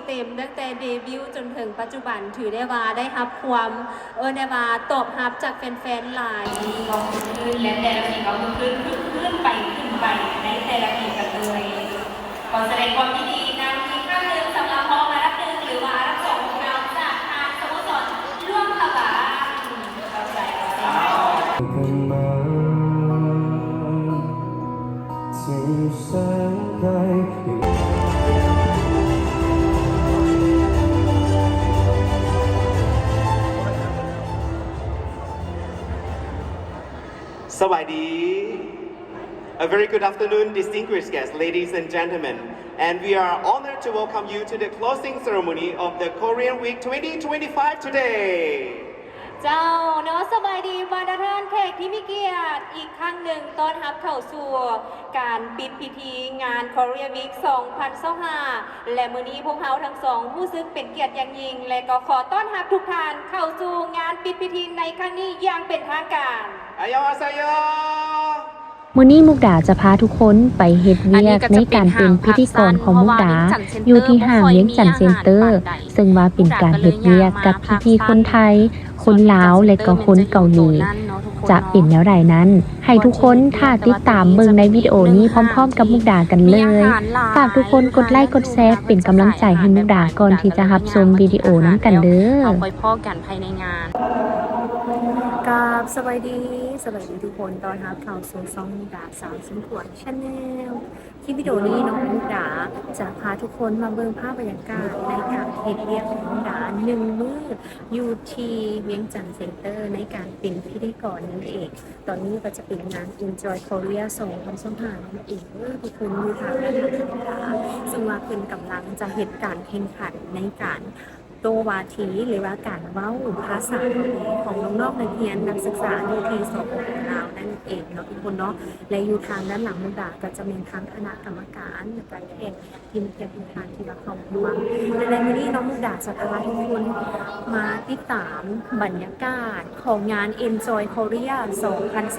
เต็มตั้งแต่เดบิวต์จนถึงปัจจุบันถือได้ว่าได้รับความได้ว่าตอบรับจากแฟนๆหลายก็ขึ้นและแต่ละปีก็ขึ้นไปในแต่ละปีกันเลยขอแสดงความยินดีนำทีมข้ามหนึ่งสำหรับพอมารับหนึ่งหรือว่ารับสองของเราจากทางสโมสรร่วมขบาเข้าใจสวัสดี A very good afternoon, distinguished guests, ladies and gentlemen. And we are honored to welcome you to the closing ceremony of the Korean Week 2025 today. เจ้าเนาะสบายดีบรรดาท่านแขกที่มีเกียรติอีกครั้งหนึ่งต้อนรับเข้าสู่การปิดพิธีงาน Korea Week 2025และมื้อนี้พวกเราทั้งสองรู้สึกเป็นเกียรติอย่างยิ่งและก็ขอต้อนรับทุกท่านเข้าสู่งานปิดพิธีในครั้งนี้อย่างเป็นทางการอายองอาซายอมื้อนี้มุกดาจะพาทุกคนไปเฮ็ดเวียกในการเป็นพิธีกรของมุกดาอยู่ที่ห้างเวียงจันทน์เซ็นเตอร์ซึ่งว่าเป็นการเฮ็ดเวียกกับพี่ๆคนไทยคนลาวและก็คนเกาหลีจะเป็นแนวใดนั้นให้ทุกคนถ้าติดตามเบิ่งในวิดีโอนี้พร้อมๆกับมุกดากันเลยฝากทุกคนกดไลค์กดแชร์เป็นกำลังใจให้มุกดาก่อนที่จะรับชมวิดีโอนั้นกันเด้อเอาไปพ้อกันภายในงานกับสวัสดีทุกคนตอนรับเข้าสู่ช่องมุกดาสาวสมควรชาแนลที่วิดีโอนี้น้องมุกดาจะพาทุกคนมาเบิ่งภาพบรรยากาศในการเฮ็ดเวียกของมุกดา1 มื้ออยู่ที่เวียงจันทน์เซ็นเตอร์ในการเป็นพิธีกรนั่นเองตอนนี้ก็จะเป็นงาน Enjoy Korea 2025นั่นเองทุกคนอยู่ทางด้านหลังมุกดาซึ่งว่าเพิ่นกำลังจะเฮ็ดการแข่งขันในการโตวาทีหรือว่าการเว้าภาษาเกาหลีของน้องๆนักเรียนนักศึกษาอยู่ที่สปป.ลาวนั่นเองเนาะทุกคนเนาะและอยู่ทางด้านหลังมุกดาก็จะมีทางคณะกรรมการในการแข่งทีมเตรียมทางที่เราเข้าร่วมในมื้อนี้น้องมุกดาจะพาทุกคนมาติดตามบรรยากาศของงาน Enjoy Korea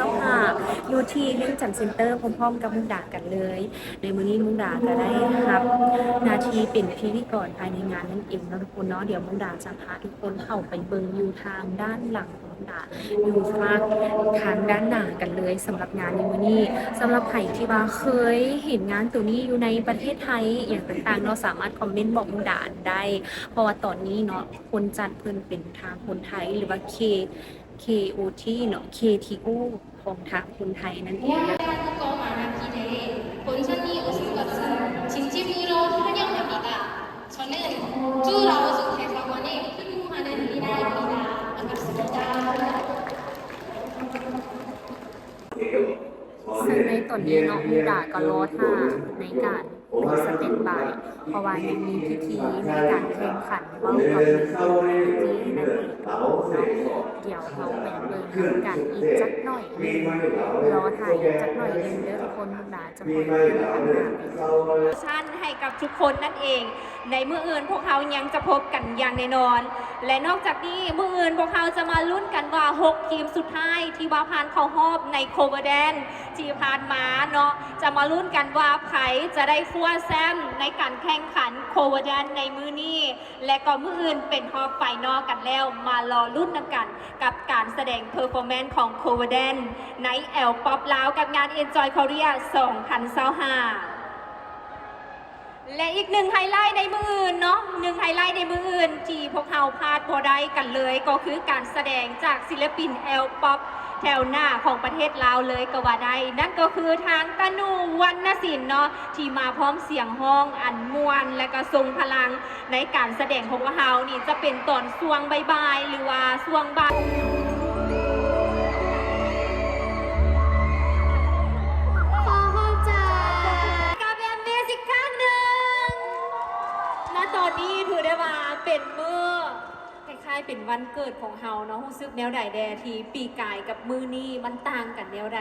2025อยู่ที่เวียงจันทน์เซ็นเตอร์พร้อมๆกับมุกดากันเลยในมื้อนี้มุกดาก็ได้รับหน้าที่เป็นพิธีกรภายในงานนั่นเองเนาะทุกคนเนาะเดี๋ยวมุกดาจะพาทุกคนเข้าไปเบิ่งอยู่ทางด้านหลังของมุกดาอยู่ทางด้านหน้ากันเลยสำหรับงานในมื้อนี้สำหรับใครที่ว่าเคยเห็นงานตัวนี้อยู่ในประเทศไทยอย่างต่างๆเราสามารถคอมเมนต์บอกมุกดาได้เพราะว่าตอนนี้เนาะคนจัดเพิ่นเป็นทางคนไทยหรือว่า KOT เนาะ KTO ของทางคนไทยนั่นเองนะคะซึ่งในตอนนี้น้องมุกดาก็รอท่าในการเป็นสเต็ปบายเพราะว่ายังมีพิธีในการแข่งขันว่าวกับที่นั่นเองเดี๋ยวเราไปเบิ่งกันอีกจักหน่อยรอถ่ายจักหน่อยนึงเด้อทุกคนมุกดาจะคอยชั่นให้กับทุกคนนั่นเองในมื้ออื่นพวกเขายังจะพบกันอย่างแน่นอนและนอกจากนี้มื้ออื่นพวกเขาจะมาลุ้นกันว่า6ทีมสุดท้ายที่ว่าผ่านเข้ารอบในโคเวอร์แดนที่ผ่านมาเนาะจะมาลุ้นกันว่าใครจะได้คว้าแชมป์ในการแข่งขันโคเวอร์แดนในมื้อนี้และก็มื้ออื่นเป็นรอบไฟนอลกันแล้วมารอลุ้นกันกับการแสดงเพอร์ฟอร์แมนซ์ของโคเวอร์แดนในแอลป๊อปลาวกับงาน Enjoy Korea 2025และอีก1ไฮไลท์ในมื้ออื่นเนาะ1ไฮไลท์ในมื้ออื่นที่พวกเราพลาดบ่ได้กันเลยก็คือการแสดงจากศิลปินแอลป๊อปแถวหน้าของประเทศลาวเลยก็ว่าได้นั่นก็คือทางตะนูวรรณศิลป์เนาะที่มาพร้อมเสียงฮ้องอันม่วนและก็ทรงพลังในการแสดงของพวกเรานี่จะเป็นตอนช่วงบ่ายๆหรือว่าช่วงบ่ายตอนนี้ถือได้ว่าเป็นมื้อคล้ายๆเป็นวันเกิดของเฮาเนาะรู้สึกแนวใดแดทีปีกายกับมื้อนี้มันต่างกันแนวใด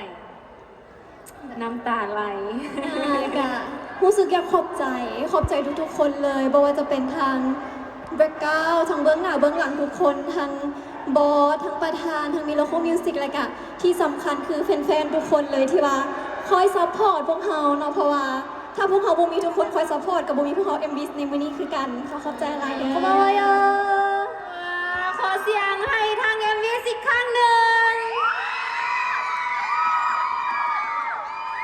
น้ำตาไหลก็รู้สึกอยากขอบใจทุกๆคนเลยบ่ว่าจะเป็นทางแบ็คกราวด์ทางเบื้องหน้าเบื้องหลังทุกคนทางบอสทางประธานทางมิโลโคมิวสิกอะไรกันที่สำคัญคือแฟนๆทุกคนเลยที่ว่าคอยซัพพอร์ตพวกเฮาเนาะเพราะว่า ถ้าพวกเขาบ่มีทุกคนคอยซัพพอร์ตกับบ่มีพวกเขา MV ในมื้อนี้คือกันขอขอบใจหลายเด้อ ขอบคุณค่ะขอเสียงให้ทาง MV อีกครั้งหนึ่ง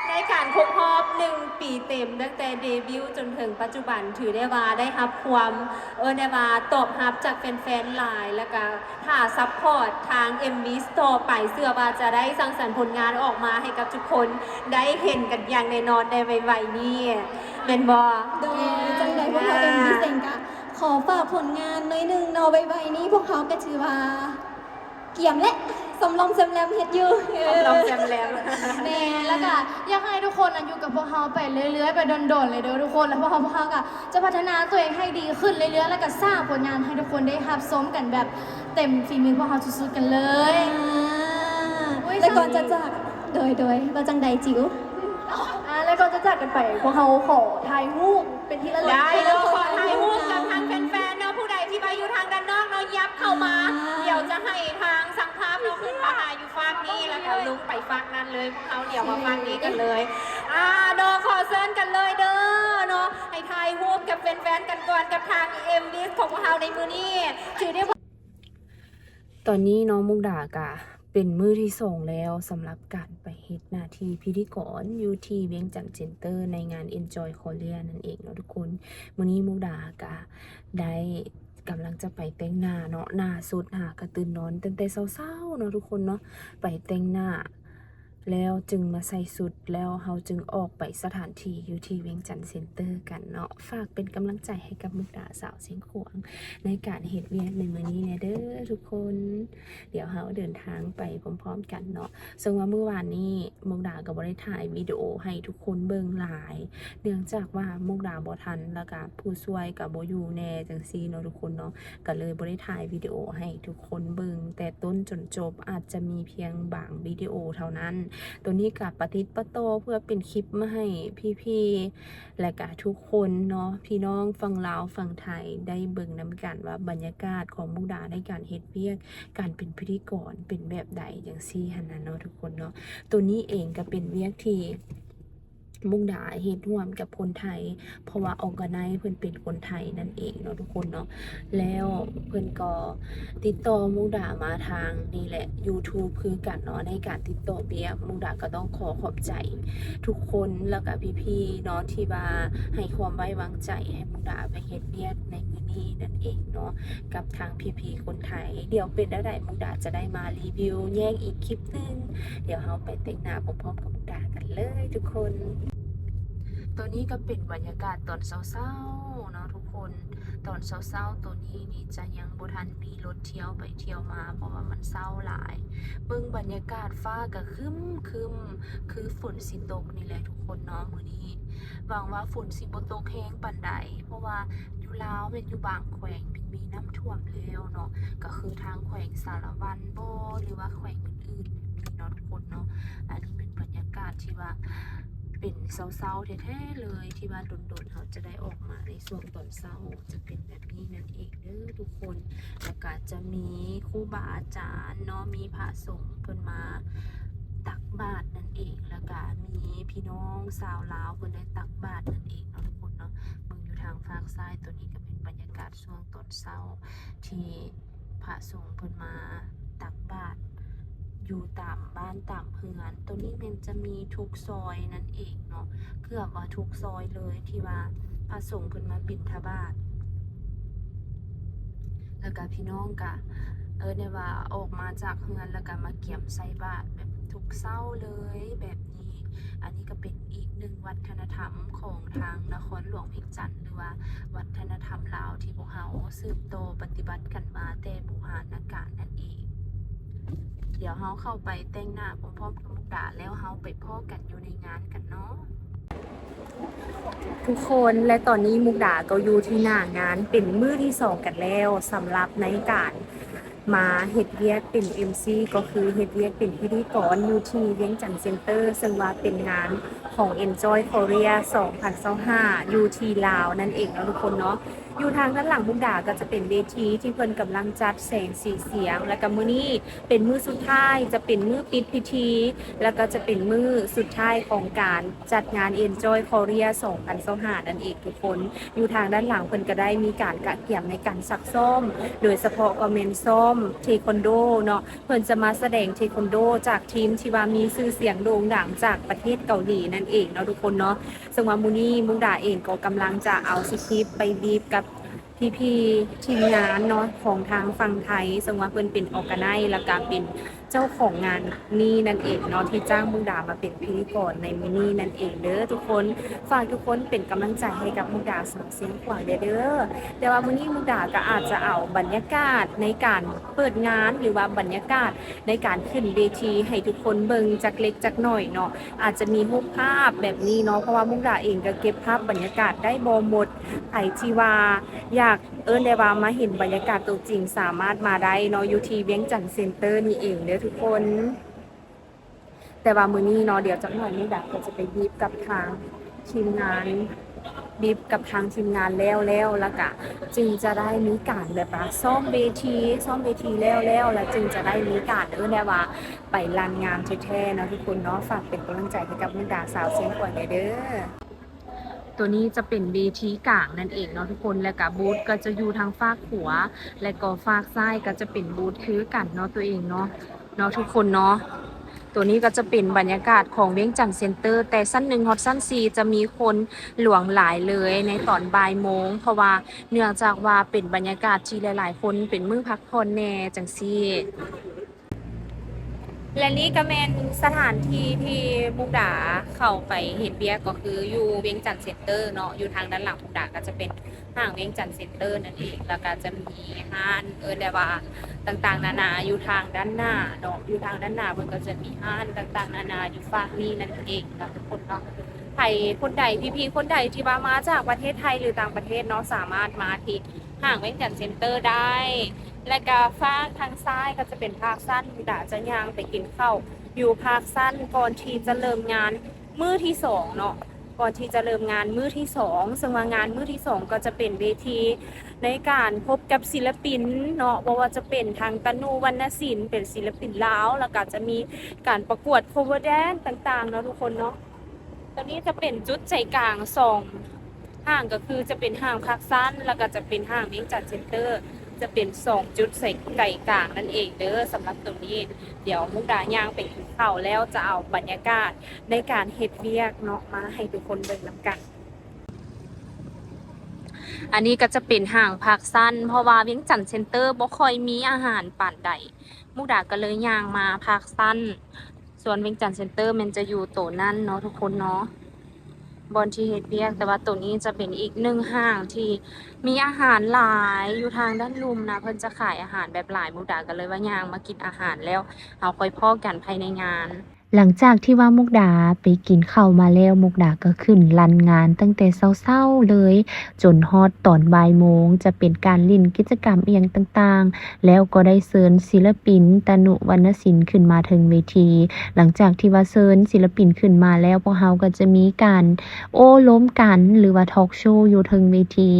ในการครบรอบ1 ปีเต็มตั้งแต่เดบิวต์จนถึงปัจจุบันถือได้ว่าได้รับความได้ว่าตอบรับจากแฟนๆหลายแล้วก็ถ้าซัพพอร์ตทาง MV ต่อไปเสื้อว่าจะได้สร้างสรรค์ผลงานออกมาให้กับทุกคนได้เห็นกันอย่างแน่นอนในไวๆนี้เป็นบ่ โดยจังใดพวกเขา MV เซ็งกะขอฝากผลงานหน่อยหนึงเนาะไวๆนี้พวกเขาก็ถือว่าเกี่ยมและสำรองแซมแรมเฮ็ดอยู่ ลองแจมแล้ว แน่แล้วก็อยากให้ทุกคนอยู่กับพวกเราไปเรื่อยๆไปโดนๆเลยเด้อทุกคนแล้วพวกเราก็จะพัฒนาตัวเองให้ดีขึ้นเรื่อยๆแล้วก็สร้างผลงานให้ทุกคนได้รับชมกันแบบเต็มฝีมือพวกเราสุดๆกันเลย แต่ก่อนจะจากโดยว่าจังใดจิ๋ว แล้วก็จะจากกันไปพวกเราขอถ่ายรูปเป็นที่ระลึก ได้เนาะขอถ่ายรูปกับทางแฟนๆเนาะผู้ใดที่มาอยู่ทางด้านนอกเนาะยับเข้ามา เดี๋ยวจะให้ทางสังภาพเนาะขึ้นมาถ่ายอยู่ฝั่งนี้แล้วก็ลุกไปฝั่งนั้นเลยพวกเขาเดี๋ยวมาฝั่งนี้กันเลยเนาะขอเชิญกันเลยเด้อเนาะให้ถ่ายรูปกับแฟนๆกันก่อนกับทาง MV ของพวกเราในมือนี้ถือได้ว่า ตอนนี้น้องมุกดากะเป็นมือที่ส่งแล้วสำหรับการไปเฮ็ดหน้าที่พิธีกรอยู่ที่เวียงจันทร์เซ็นเตอร์ในงาน Enjoy Korea นั่นเองเนาะทุกคนมื้อนี้มุกดากะได้กำลังจะไปแต่งหน้าเนาะหน้าสุดกระตื่นนอนตั้งแต่เช้าๆเนาะทุกคนเนาะไปแต่งหน้าแล้วจึงมาใส่สุดแล้วเราจึงออกไปสถานที่อยู่ที่เวียงจันทร์เซ็นเตอร์กันเนาะฝากเป็นกำลังใจให้กับมุกดาสาวเสียงขวางในการเฮ็ดเวียกในมื้อนี้เนี่ยเด้อทุกคนเดี๋ยวเราเดินทางไปพร้อมๆกันเนาะซึ่งว่าเมื่อวานนี้มุกดาก็บ่ได้ถ่ายวิดีโอให้ทุกคนเบิ่งหลายเนื่องจากว่ามุกดาบ่ทันแล้วก็ผู้ช่วยก็บ่อยู่แน่จังซี่เนาะทุกคนเนาะก็เลยบ่ได้ถ่ายวิดีโอให้ทุกคนเบิ่งแต่ต้นจนจบอาจจะมีเพียงบางวิดีโอเท่านั้นตัวนี้กับประติดประโตเพื่อเป็นคลิปมาให้พี่ๆและก็ทุกคนเนาะพี่น้องฝั่งลาวฝั่งไทยได้เบิ่งนำกันว่าบรรยากาศของมุกดาในการเฮ็ดเวียกการเป็นพิธีกรเป็นแบบใดอย่างซี่หั่นน่ะเนาะทุกคนเนาะตัวนี้เองก็เป็นเวียกที่มุกดาเฮ็ดร่วมกับคนไทยเพราะว่าออร์แกไนซ์เพิ่นเป็นคนไทยนั่นเองเนาะทุกคนเนาะแล้วเพิ่นก็ติดต่อมุกดามาทางนี่แหละ YouTube คือกันเนาะในการติดต่อเบียมุกดาก็ต้องขอบใจทุกคนแล้วก็พี่ๆเนาะที่ว่าให้ความไว้วางใจให้มุกดาไปเฮ็ดเวียกในมื้อนี้นั่นเองเนาะกับทางพี่ๆคนไทยเดี๋ยวเป็นได้มุกดาจะได้มารีวิวแยกอีกคลิปนึงเดี๋ยวเราไปแต่งหน้าพร้อมๆกับมุกดากันเลยทุกคนตัวนี้ก็เป็นบรรยากาศตอนเช้าๆเนาะทุกคนตอนเช้าๆตัวนี้นี่จะยังบ่ทันมีรถเที่ยวไปเที่ยวมาเพราะว่ามันเช้าหลายเบิ่งบรรยากาศฟ้าก็ครึ้มคือฝนสิตกนี่แหละทุกคนเนาะมื้อนี้หวังว่าฝนสิบ่ตกแฮงปานใดเพราะว่าอยู่ลาวเป็นอยู่บางแขวงมีน้ำท่วมแล้วเนาะก็คือทางแขวงสารวันบ่หรือว่าแขวงอื่นๆมีเนาะทุกคนเนาะอันนี้เป็นบรรยากาศที่ว่าเป็นเช้าๆแท้ๆเลยที่ว่าโดนๆเขาจะได้ออกมาในช่วงตอนเช้าจะเป็นแบบนี้นั่นเองเด้อทุกคนแล้วก็จะมีครูบาอาจารย์เนาะมีพระสงฆ์เพิ่นมาตักบาตรนั่นเองแล้วก็มีพี่น้องชาวลาวเพิ่นได้ตักบาตรนั่นเองเนาะทุกคนเนาะมึงอยู่ทางฝั่งซ้ายตัวนี้ก็เป็นบรรยากาศช่วงตอนเช้าที่พระสงฆ์เพิ่นมาตักบาตรอยู่ตามบ้านตามเฮือนตัวนี้มันจะมีทุกซอยนั่นเองเนาะเกือบว่าทุกซอยเลยที่ว่าพระสงฆ์เพิ่นมาบิณฑบาตแล้วก็พี่น้องก็เนี่ยว่าออกมาจากเฮือนแล้วก็มาเกี่ยมใส่บาตรแบบทุกเช้าเลยแบบนี้อันนี้ก็เป็นอีกหนึ่งวัฒนธรรมของทางนครหลวงเวียงจันทร์หรือว่าวัฒนธรรมลาวที่พวกเราสืบโตปฏิบัติกันมาแต่โบราณกาลนั่นเองเดี๋ยวเราเข้าไปแต่งหน้าพร้อมๆกับมุกดาแล้วเราไปพ้อกันอยู่ในงานกันเนาะทุกคนและตอนนี้มุกดาก็อยู่ที่หน้างานเป็นมื้อที่2กันแล้วสำหรับในการมาเฮ็ดเวียกเป็น MC ก็คือเฮ็ดเวียกเป็นพิธีกรอยู่ที่เวียงจันทร์เซ็นเตอร์ซึ่งว่าเป็นงานของ Enjoy Korea 2025อยู่ที่ลาวนั่นเองนะทุกคนเนาะ อยู่ทางด้านหลังมุกดาก็จะเป็นเวทีที่เพิ่นกำลังจัดแสงสีเสียงและก็มื้อนี้เป็นมื้อสุดท้ายจะเป็นมื้อปิดพิธีแล้วก็จะเป็นมื้อสุดท้ายของการจัดงาน Enjoy Korea 2025นั่นเองทุกคนอยู่ทางด้านหลังเพิ่นก็ได้มีการกะเกี่ยมในการซักซ้อมโดยเฉพาะก็เมนซ้อมเทควันโดเนาะเพิ่นจะมาแสดงเทควันโดจากทีมที่ว่ามีชื่อเสียงโด่งดังจากประเทศเกาหลีนั่นเองเนาะทุกคนเนาะซึ่งว่ามื้อนี้มุกดาเองก็กำลังจะเอาสคริปต์ไปบีบกับพี่ๆทีมงานเนาะของทางฝั่งไทยซึ่งว่าเพิ่นเป็นออร์แกไนซ์และก็เป็นเจ้าของงานนี้นั่นเองเนาะที่จ้างมุกดามาเป็นพิธีกรในมื้อนี้นั่นเองเด้อทุกคนฝากทุกคนเป็นกำลังใจให้กับมุกดาสาวเสียงขวางเด้อแต่ว่ามื้อนี้มุกดาก็อาจจะเอาบรรยากาศในการเปิดงานหรือว่าบรรยากาศในการขึ้นเวทีให้ทุกคนเบิ่งจักเล็กจักหน่อยเนาะอาจจะมีรูปภาพแบบนี้เนาะเพราะว่ามุกดาเองก็เก็บภาพบรรยากาศได้บ่หมดไผที่ว่าอยากได้ว่ามาเห็นบรรยากาศตัวจริงสามารถมาได้เนาะอยู่ที่เวียงจันทน์เซ็นเตอร์นี่เองเด้อทุกคน แต่ว่ามื้อนี้เนาะเดี๋ยวจักหน่อยมุกดาก็จะไปบีบกับทางทีมงานบีบกับทางทีมงานแล้วแล้วก็จึงจะได้มีการแบบว่าซ้อมเวทีแล้วจึงจะได้มีการได้ว่าไปรันงานแท้ๆเนาะทุกคนเนาะฝากเป็นกำลังใจให้กับมุกดาสาวเสียงขวัญเด้อตัวนี้จะเป็นเวทีกลางนั่นเองเนาะทุกคนและก็บูธก็จะอยู่ทางฝากขวาและก็ฝากซ้ายก็จะเป็นบูธคือกันเนาะตัวเองเนาะทุกคนเนาะตัวนี้ก็จะเป็นบรรยากาศของเวียงจันทน์เซ็นเตอร์แต่สั้น1ฮอตสั้น4จะมีคนหลวงหลายเลยในตอนบ่ายโมงเพราะว่าเนื่องจากว่าเป็นบรรยากาศที่หลายๆคนเป็นมื้อพักผ่อนแน่จังซี่ และนี่ก็เป็นสถานที่ที่มุกดาเข้าไปเห็นเบียก็คืออยู่เวียงจันทน์เซ็นเตอร์เนาะอยู่ทางด้านหลังมุกดาก็จะเป็นห้างเวียงจันทน์เซ็นเตอร์นั่นเองแล้วก็จะมีห้างได้ว่าต่างๆนานาอยู่ทางด้านหน้าเนาะอยู่ทางด้านหน้ามันก็จะมีห้างต่างๆนานาอยู่ฝั่งนี้นั่นเองนะทุกคนเนาะใครคนใดพี่ๆคนใดที่ว่ามาจากประเทศไทยหรือต่างประเทศเนาะสามารถมาที่ห้างเวียงจันทน์เซ็นเตอร์ได้และก็ฝั่งทางซ้ายก็จะเป็นภาคสั้นมุกดาจะย่างไปกินข้าวอยู่ภาคสั้นก่อนที่จะเริ่มงานมื้อที่2เนาะก่อนที่จะเริ่มงานมื้อที่2ซึ่งว่างานมื้อที่2ก็จะเป็นเวทีในการพบกับศิลปินเนาะว่าจะเป็นทางตะนูวรรณศิลป์เป็นศิลปินลาวแล้วก็จะมีการประกวด cover dance ต่างๆเนาะทุกคนเนาะตอนนี้จะเป็นจุดใจกลาง2ห้างก็คือจะเป็นห้างภาคสั้นแล้วก็จะเป็นห้างเวียงจันทน์เซ็นเตอร์จะเป็น2จุดใส่ไก่กลางนั่นเองเด้อสำหรับตรงนี้เดี๋ยวมุกดาย่างไปกินข้าวแล้วจะเอาบรรยากาศในการเฮ็ดเวียกเนาะมาให้ทุกคนเบิ่งนํกันอันนี้ก็จะเป็นห้างภาคสั้นเพราะว่าเวียงจันทน์เซ็นเตอร์บ่ค่อยมีอาหารปานใดมุกดาก็เลยย่างมาภาคสั้นส่วนเวียงจันทน์เซ็นเตอร์มันจะอยู่โตนั่นเนาะทุกคนเนาะบอนที่เฮ็ดเวียกแต่ว่าตัวนี้จะเป็นอีก1ห้างที่มีอาหารหลายอยู่ทางด้านลุมนะเพิ่นจะขายอาหารแบบหลายมุกดาก็เลยว่าย่างมากินอาหารแล้วเอาค่อยพ้อกันภายในงานหลังจากที่ว่ามุกดาไปกินข้าวมาแล้วมุกดาก็ขึ้นรันงานตั้งแต่เช้าๆเลยจนฮอดตอนบ่ายโมงจะเป็นการเล่นกิจกรรมเอียงต่างๆแล้วก็ได้เชิญศิลปินตะนุวรรณศิลป์ขึ้นมาถึงเวทีหลังจากที่ว่าเชิญศิลปินขึ้นมาแล้วพวกเราก็จะมีการโอ้ล้มกันหรือว่าทอล์กโชว์อยู่ถึงเวที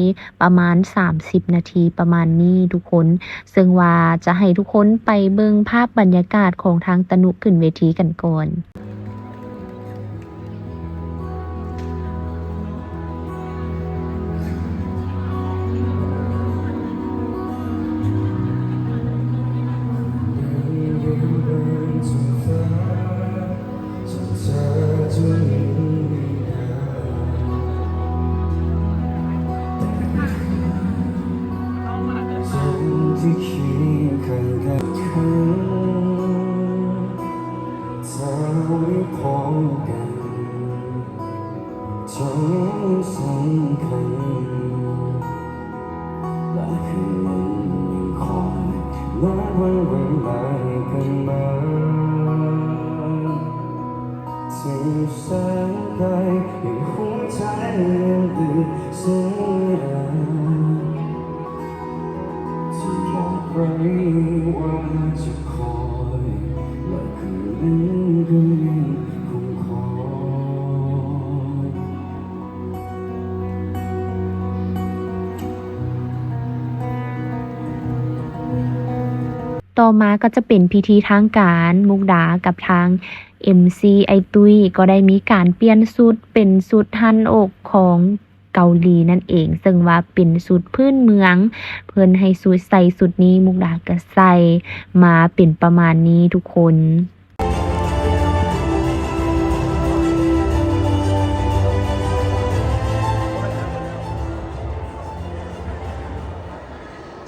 ประมาณ30นาทีประมาณนี้ทุกคนซึ่งว่าจะให้ทุกคนไปเบิ่งภาพบรรยากาศของทางตะนุขึ้นเวทีกันก่อนที่เคียงข้างกันเธอไว้พร้อมกันจนสำคัญและคืนนั้นยังคอยนับวันเวลากันมาถึงแสนไกลในหัวใจยังดื้อเสียไว้ว่าจะคอยและคืนนั้นก็ยังคงคอย แ ต่อมาก็จะเป็นพิธีทางการมุกดากับทาง MC ไอตุ้ยก็ได้มีการเปลี่ยนชุดเป็นชุดฮันอกของเกาหลีนั่นเอง ซึ่งว่าเป็นชุดพื้นเมือง เพิ่นให้ชุดใส่ชุดนี้มุกดาก็ใส่มาเป็นประมาณนี้ทุกคน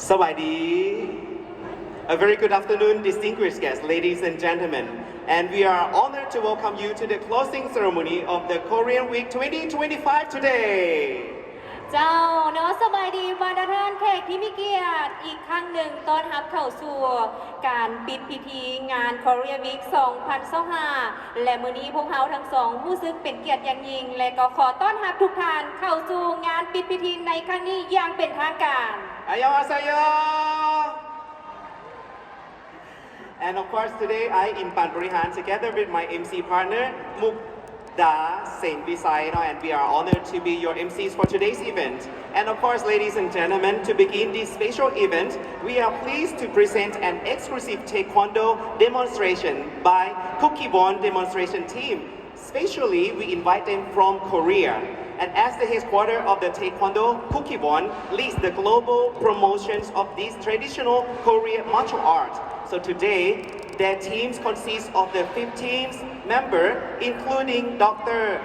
Sawadee. A very good afternoon, distinguished guests, ladies and gentlemen. And we are honored to welcome you to the closing ceremony of the Korean Week 2025 today. เจ้าเนาะสบายดีบรรดาท่านแขกที่มีเกียรติอีกครั้งหนึ่งต้อนรับเข้าสู่การปิดพิธีงาน Korea Week 2025 และมื้อนี้พวกเราทั้งสองรู้สึกเป็นเกียรติอย่างยิ่งและก็ขอต้อนรับทุกท่านเข้าสู่งานปิดพิธีในครั้งนี้อย่างเป็นทางการ Annyeonghaseyo! And of course, today I, Inpan Burihan, together with my MC partner, Mukda Saint Visay, and we are honored to be your MCs for today's event. And of course, ladies and gentlemen, to begin this special event, we are pleased to present an exclusive Taekwondo demonstration by Cookiebon demonstration team. Specially, we invite them from Korea. And as the headquarters of the Taekwondo, Cookiebon leads the global promotions of this traditional Korean martial art. So today, their teams consist of the 15 members, including Director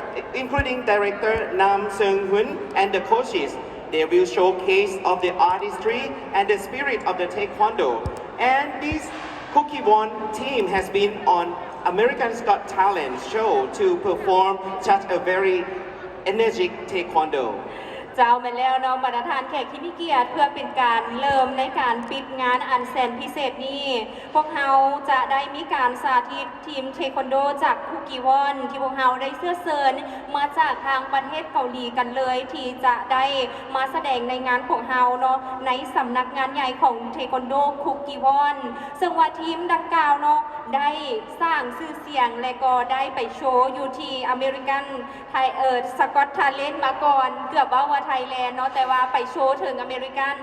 Nam Seung-hoon and the coaches. They will showcase of the artistry and the spirit of the Taekwondo. And this Cookiebon team has been on American's Got Talent show to perform such a very energetic Taekwondo. เจ้ามาแล้วเนาะบรรดาท่านแขกที่มีเกียรติเพื่อเป็นการเริ่มในการปิดงานอันแสนพิเศษนี้พวกเราจะได้มีการสาธิตทีมเทควันโดจากคุกิวอนที่พวกเราได้เสื้อเชิญมาจากทางประเทศเกาหลีกันเลยที่จะได้มาแสดงในงานของเราเนาะในสำนักงานใหญ่ของเทควันโดคุกิวอนซึ่งว่าทีมดังกล่าวเนาะได้สร้างชื่อเสียงและก็ได้ไปโชว์อยู่ที่อเมริกันไทยสกอตทาเลนต์มาก่อนเกือบว่าไทยแลนด์เนาะแต่ว่าไปโชว์ถึงอเมริกัน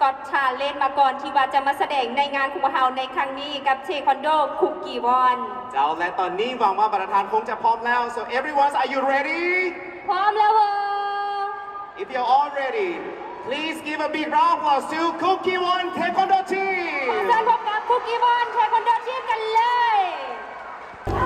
ก็ทาเลนต์มาก่อนที่ว่าจะมาแสดงในงานของเราในครั้งนี้กับเทควันโดคุกกี้วอน เจ้าและตอนนี้หวังว่าบรรดาท่านคงจะพร้อมแล้ว so everyone are you ready พร้อมแล้วเหรอ if you're all ready please give a big round of applause to Cookie One Taekwondo ขอ team เชิญพบกับคุกกี้วอนเทควันโดทีมกันเลย เ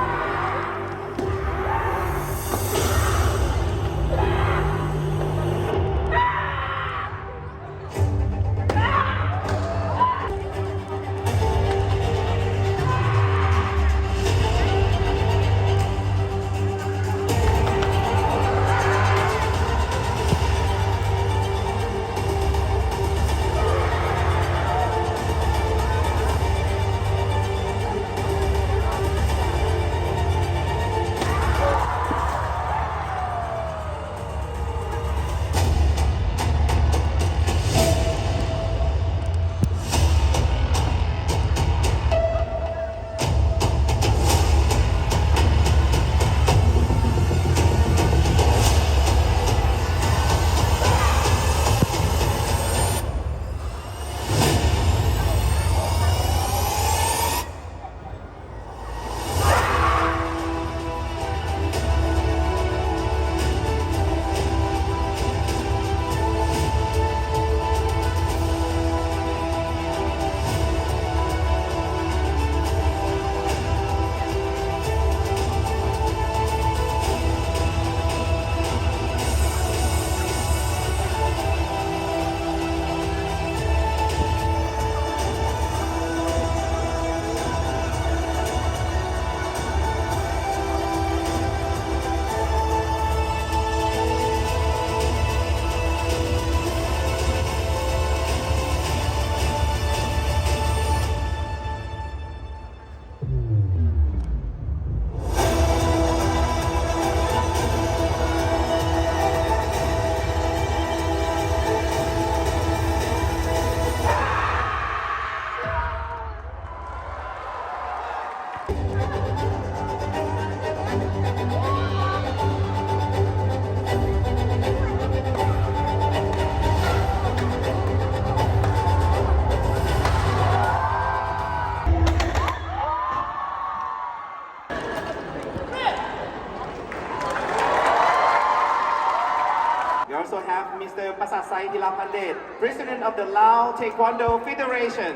also have Mr. Pasasai Dilapandit, President of the Lao Taekwondo Federation.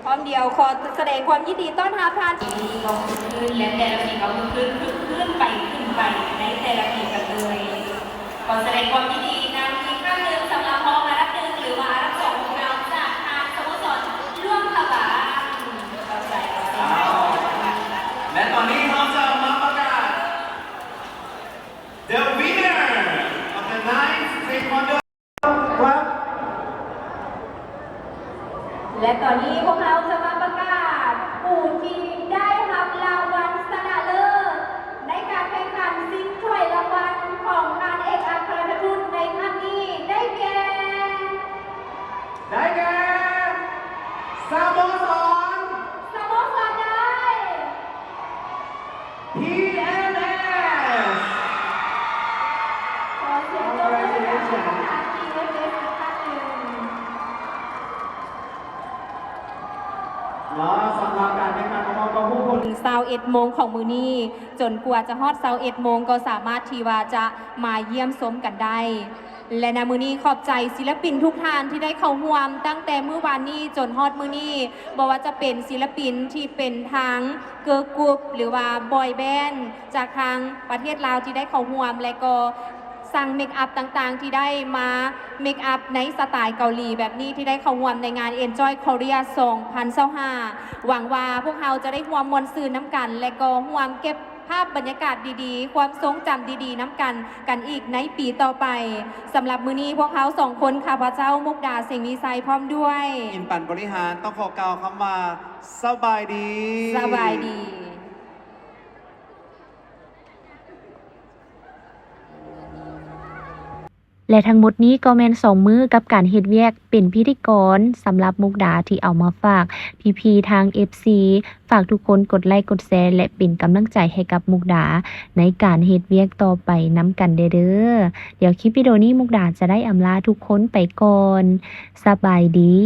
พร้อมเดียวขอแสดงความยินดีต้อนรับท่านปีก็ขึ้นและแต่ละปีก็ขึ้นไปในแต่ละปีกันเลยขอแสดงความยินดีกันอีกครั้งหนึ่งสำหรับพอมารับหนึ่งหรือว่ารับสองของเราจากทางสโมสรร่วมขบาเข้าใจ และตอนนี้เราจะมาประกาศ The winner of the ninth Taekwondo Club และตอนนี้พวกเราจะมาประกาศผู้ที่ได้รับรางวัลชนะเลิศในการแข่งขันชิงถ้วยรางวัลของงานเอกอัครราชทูตในครั้งนี้ได้แก่ ได้แก่สโมสร สโมสรใด PNS ขอเสียงปรบมือให้กับผู้ชนะทีมเอฟเอสอีกครั้งหนึ่ง และสำหรับการแข่งขันของเราก็ผู้คน 21 โมงของมื้อนี้จนกว่าจะฮอด21 โมงก็สามารถที่ว่าจะมาเยี่ยมชมกันได้ และในมื้อนี้ขอบใจศิลปินทุกท่านที่ได้เข้าร่วมตั้งแต่มื้อวานนี้จนฮอดมื้อนี้บ่ว่าจะเป็นศิลปินที่เป็นทางเกิร์ลกรุ๊ปหรือว่าบอยแบนด์จากทางประเทศลาวที่ได้เข้าร่วมและก็สั่งเมคอัพต่างๆที่ได้มาเมคอัพในสไตล์เกาหลีแบบนี้ที่ได้เข้าร่วมในงาน Enjoy Korea 2025หวังว่าพวกเราจะได้ร่วมมวลซื่นน้ำกัน และก็ร่วมเก็บภาพบรรยากาศดีๆความทรงจำดีๆน้ำกันอีกในปีต่อไปสำหรับมื้อนี้พวกเขาสองคนข้าพเจ้ามุกดาเสียงมีไซพร้อมด้วย อินปั่นบริหารต้องขอกล่าวคำว่าสบายดี สบายดี และทั้งหมดนี้ก็แม่น2มื้อกับการเฮ็ดเวียกเป็นพิธีกรสำหรับมุกดาที่เอามาฝากพี่ๆทาง FC ฝากทุกคนกดไลค์กดแชร์และเป็นกำลังใจให้กับมุกดาในการเฮ็ดเวียกต่อไปนำกันเด้อเดี๋ยวคลิปวิดีโอนี้มุกดาจะได้อำลาทุกคนไปก่อนสบายดี